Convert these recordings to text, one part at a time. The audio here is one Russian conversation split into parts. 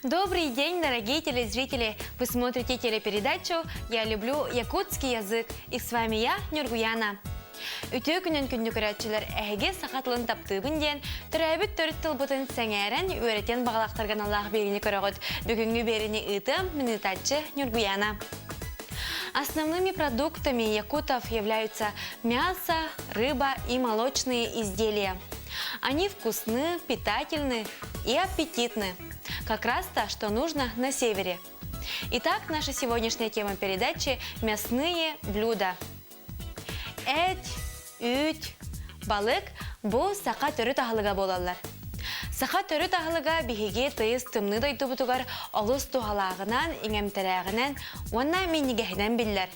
Добрый день, дорогие телезрители! Вы смотрите телепередачу «Я люблю якутский язык» и с вами я, Нюргуяна. Үтө күнен күнді көрәтшілер әйге сақатылын таптыбын ден, түрәбіт төрт тылбытын сәңәрен өретен бағалақтарған Аллах беріні көріғыт. Бүгінгі беріні ұтым минутатчы Нюргуяна. Основными продуктами якутов являются мясо, рыба и молочные изделия. Они вкусны, питательны и аппетитны. Как раз то, что нужно на севере. Итак, наша сегодняшняя тема передачи – мясные блюда. Эт, балык – бұл сақа түрі тағылыға болалар. Сақа түрі тағылыға бігеге тыйыз тымны дойды бұтығар олыс туғалағынан, еңемтірәғінен, онна менігәхінен білдер.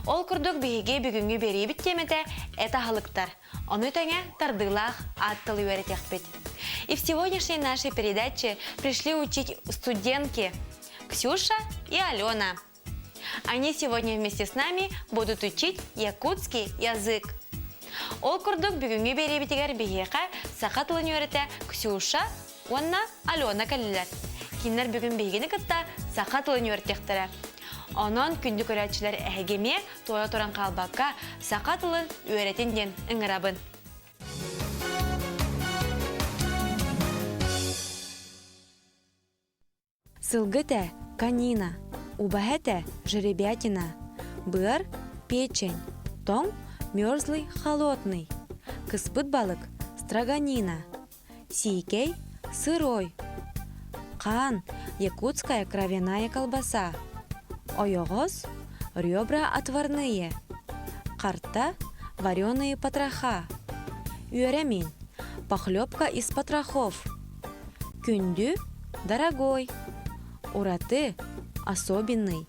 Ол күрдік бігеге бүгінгі бері біттемеді әт ағылықтар. Оны тәңе тардылақ аттылы өретек бет. И в сегодняшней нашей передаче пришли учить студентки Ксюша и Алена. Они сегодня вместе с нами будут учить якутский язык. Ол күрдік бүгінгі бері бітігер бігеға сақатылын өреті Ксюша, онна Алена кәлілер. Кинлер бүгін бігені күтті сақатылын өретектірі. Онын күнді көрәтшілер әгеме тоя тұран қалбаққа сақатылын өретінден ұңырабын. Сылгыте – канина, убахете – жеребятина, быр – печень, тон – мерзлый, холодный, кыспыт балык – строганина, сикей – сырой, кан – якутская кровяная колбаса, ойогоз – ребра отварные, карта – вареные потроха, юремин – похлебка из потрохов, күндү – дорогой, ураты – особенный,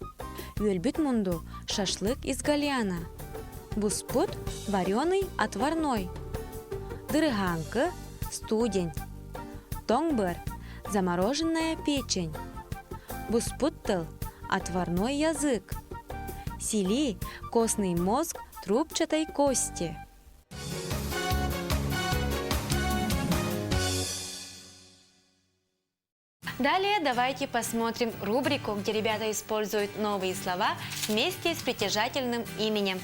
юльбит мунду – шашлык из гальяна, буспут – вареный отварной, дырыганка – студень, тонгбыр – замороженная печень, буспуттыл – отварной язык, сили – костный мозг трубчатой кости. Далее давайте посмотрим рубрику, где ребята используют новые слова вместе с притяжательным именем.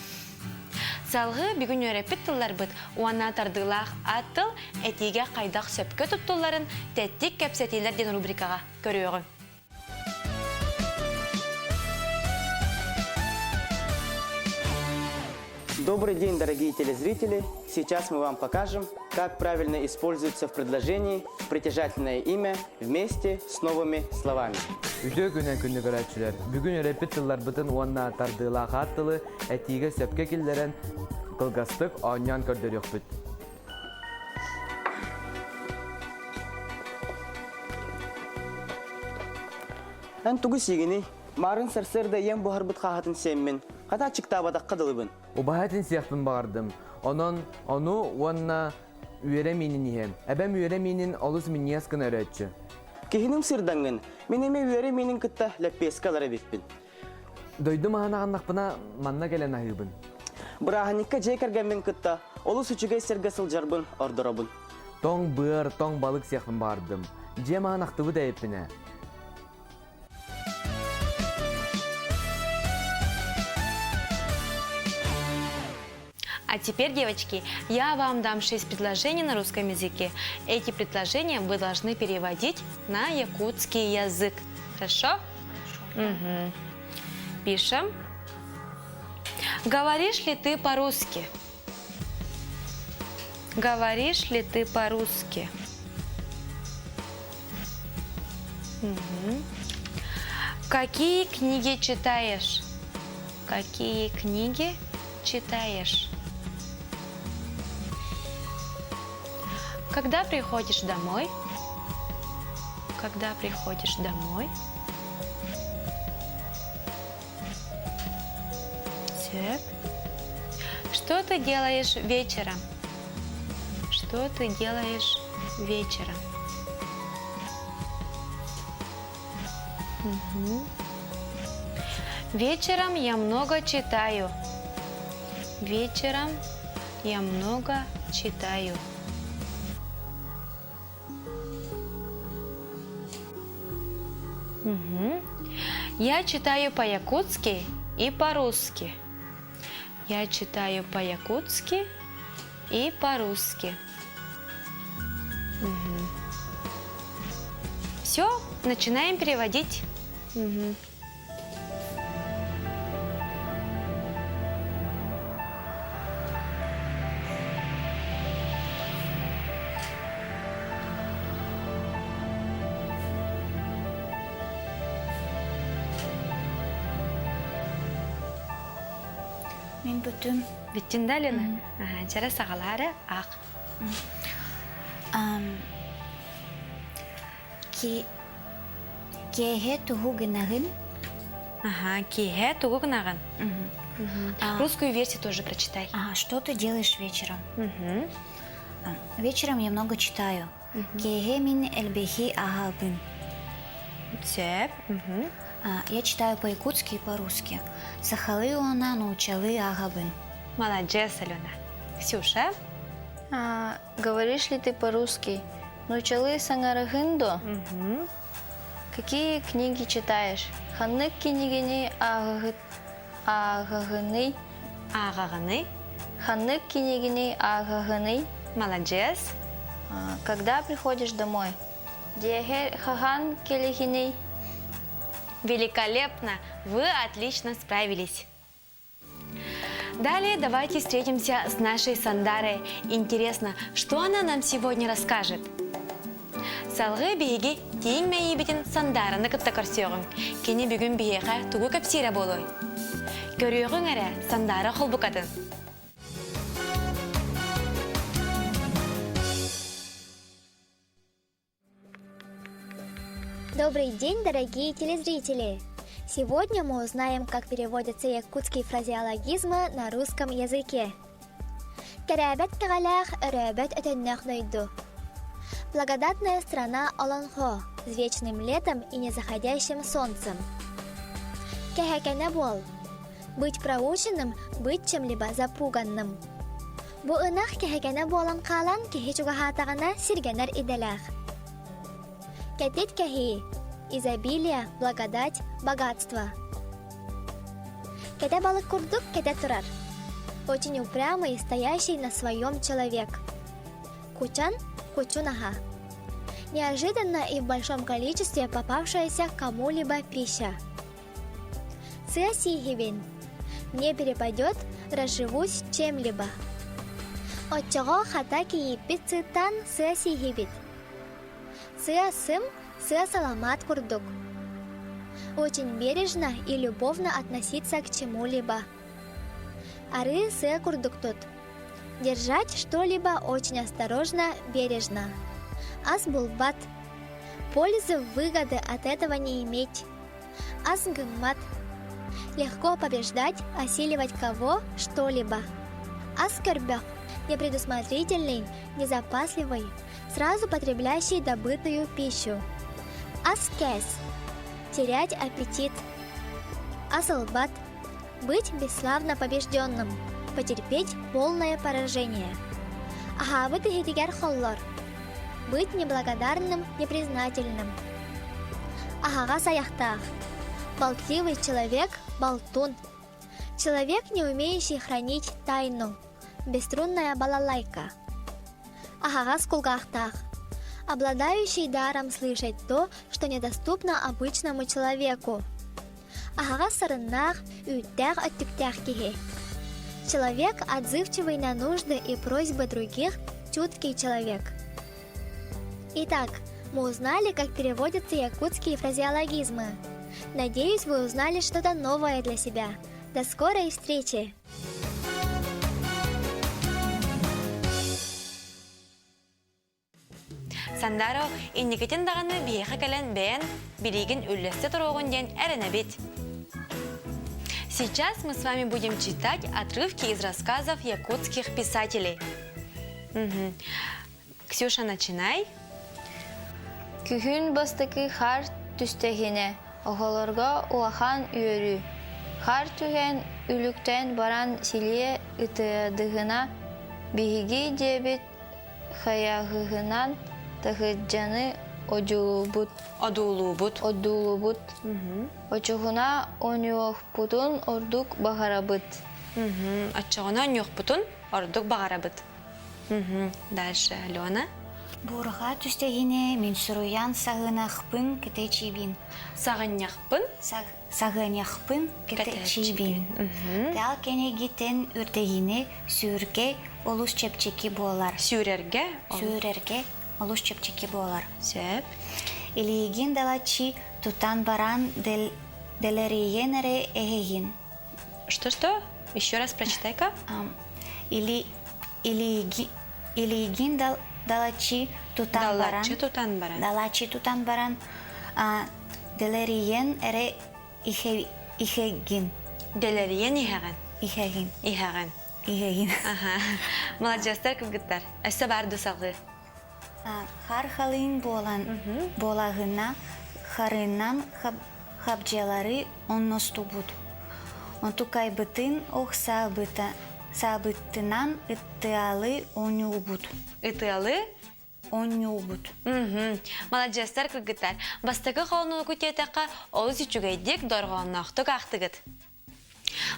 Салғы бүгін өрепіт тұллар бұд, уана тардылақ аттыл, әтеге қайдақ сөпкі тұттыларын тәттік кәпсетелерден рубрикаға көріғі. Добрый день, дорогие телезрители! Сейчас мы вам покажем, как правильно используется в предложении притяжательное имя вместе с новыми словами. Үтө күнен күнді көрәтшілер. Бүгін өрепіт тұллар бұтын уанна тардылақ аттылы, әтеге сөпкі келдерін қылғастық оңян көрдер өкпіт. Ән тұғы сегіні, марын сәрсерді ем бұхар бұт қағатын сенмен, қата чықтабадақ қыдылыбын. Убахатын сияқпын бағардым. Оны уанна үйере менін ем. Әбәм үйере менін олыс мен яскын өрәтші. Кехінің сырдаңын, мен еме үйере менің күтті ләппескалары бекпін. Дойды мағана қаннақпына манна кәлен айыбын. Бұрағыникка жекерген мен күтті, олыс үчіге сәргі сылжарбын, ордырабын. Тоң бұр, тоң балық сияқпын бағардым. Же мағанақтыбы да еппіне. А теперь, девочки, я вам дам 6 предложений на русском языке. Эти предложения вы должны переводить на якутский язык. Хорошо? Угу. Пишем. Говоришь ли ты по-русски? Говоришь ли ты по-русски? Угу. Какие книги читаешь? Какие книги читаешь? Когда приходишь домой? Когда приходишь домой? Так. Что ты делаешь вечером? Что ты делаешь вечером? Угу. Вечером я много читаю. Вечером я много читаю. Я читаю по-якутски и по-русски. Я читаю по-якутски и по-русски. Все, начинаем переводить. Мен бүтүм. Биттин да, Лена? Ага, жара сагалары ак. Кеһе туһу гынагын. Ага, киһе тугугнаган. Русскую версию тоже прочитай. Что ты делаешь вечером? Мгм. Вечером я много читаю. Кеһе мин элбехи агабын. Цеп. Я читаю по-якутски и по-русски. Сахалы она научалы агабын. Молодец, Алена. Ксюша? Говоришь ли ты по-русски? Научалы сангарахындо? Какие книги читаешь? Ханнык кинигини агагыны. Агаганы. Ханнык кинигини агагыны. Молодец. Когда приходишь домой? Дехер хахан келихини. Великолепно! Вы отлично справились. Далее давайте встретимся с нашей Сандарой. Интересно, что она нам сегодня расскажет? Салгы биги тиң мәйебетін Сандараны кытта көрсеуғын. Кені бүгін бейеға туғы көпсире болой. Көріуғын әрі Сандара қолбықатын. Добрый день, дорогие телезрители! Сегодня мы узнаем, как переводятся якутские фразеологизмы на русском языке. Кәрәбәт тәғалях өрәбәт өтәннәх нойду. Благодатная страна Олонхо с вечным летом и незаходящим солнцем. Кәһәкәнә бол. Быть проученным, быть чем-либо запуганным. Бу ынах кәһәкәнә болан калан кеһи чугахатагына сиргәнәр иделәх. Кәтет кәһи. Изобилие, благодать, богатство. Кәтә балык курдук, кәтә турар. Очень упрямый, стоящий на своем человек. Кучан, кучунаха. Неожиданно и в большом количестве попавшаяся кому-либо пища. Сыасихивин. Мне перепадет, разживусь чем-либо. Отчего хатаки и пиццитан сыасихивит. Сыасым, сыасаламат курдук. Очень бережно и любовно относиться к чему-либо. Ары сы курдук тут. Держать что-либо очень осторожно, бережно. Асбулбат. Пользы, выгоды от этого не иметь. Асгмат. Легко побеждать, осиливать кого, что-либо. Аскорбях. Непредусмотрительный, незапасливый, сразу потребляющий добытую пищу. Аскес. Терять аппетит. Асалбат. Быть бесславно побежденным, потерпеть полное поражение. Ахавыты хитигер холлор. Быть неблагодарным, непризнательным. Ахага саяхтах. Болтливый человек, болтун. Человек, не умеющий хранить тайну. Бесструнная балалайка. Ахага скулгахтах. Обладающий даром слышать то, что недоступно обычному человеку. Ахага сарыннах, үттях оттюктях кихи. Человек, отзывчивый на нужды и просьбы других, чуткий человек. Итак, мы узнали, как переводятся якутские фразеологизмы. Надеюсь, вы узнали что-то новое для себя. До скорой встречи! Сандаро, инникетин дағаны бейеқі кәлін бән, берегін үллесті тұрғын ден әрінәбет. Сейчас мы с вами будем читать отрывки из рассказов якутских писателей. Ксюша, начинай. Күхін бастықы хар түстехіне, оғаларға уахан үйірі. Хар түген үліктен баран силе үтіядығына, бігіге дебет хаяғығынан тағыджаны одулубут, Одуулубут. одулубут. Очугуна онюохпутун ордук багарабыт. Отчығына нюхпутун, ордук бағарабыт. Дальше, Алена. Бурға түстегіне мен сұруян сағынақпын кіте чибин. Сағынняқпын. Сағынақпын кіте чибин. Дал кене гитен үрдегіне сүйірге олус чепчеки болар. Сүйрерге. Сүйірерге олус чепчеки болар. Сөп. Илигин далачи тутан баран делериенере эгегин. Что? Еще раз прочитай-ка. Илигин далачи тутан баран. Далачы тутан баран. Далачи тутан баран делериен эре ихегин. Делериен ихаған. Ихегин. Ихаған. Ихегин. Аха. Молодежьтар кылгыттар. Әсі барды сағы. Хар халын болагына харынан хабжалары онностубут. Онтукай бытын ох сабыттынан ыттыалы онюбут. Итылы. Онюбут. Молодежьтар кылгыттар. Бастығы қолыны көтетаққа олыс үчігейдек дорғаннақтық ақтығыт.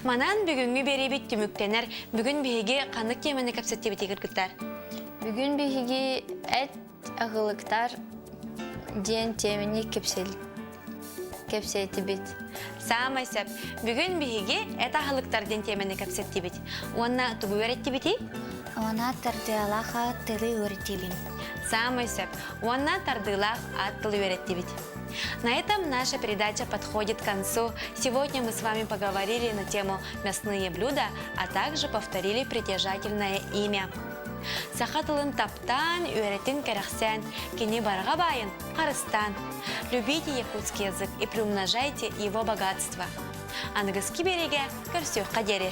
Манан бүгінгі бері бет түміктенер, бүгін бейге қанық темені кәпсетте беті кіргіттар. Бүгін бігіге әт ағылықтар ден темені кепсеті бет. Самай сөп, бүгін бейге әт ағылықтар ден темені кәпсетте бет. Онна тұғы өретті беті? Она тардыалаха тылы өртебин. Самый сөп, онна тардылах аттылы өретті бет. На этом наша передача подходит к концу. Сегодня мы с вами поговорили на тему мясные блюда, а также повторили притяжательное имя. Сахатылын таптан, үйретин кәрәхсән, кені барға байын, қарыстан. Любите якутский язык и приумножайте его богатство. А на Гаски береге көрсек қадері.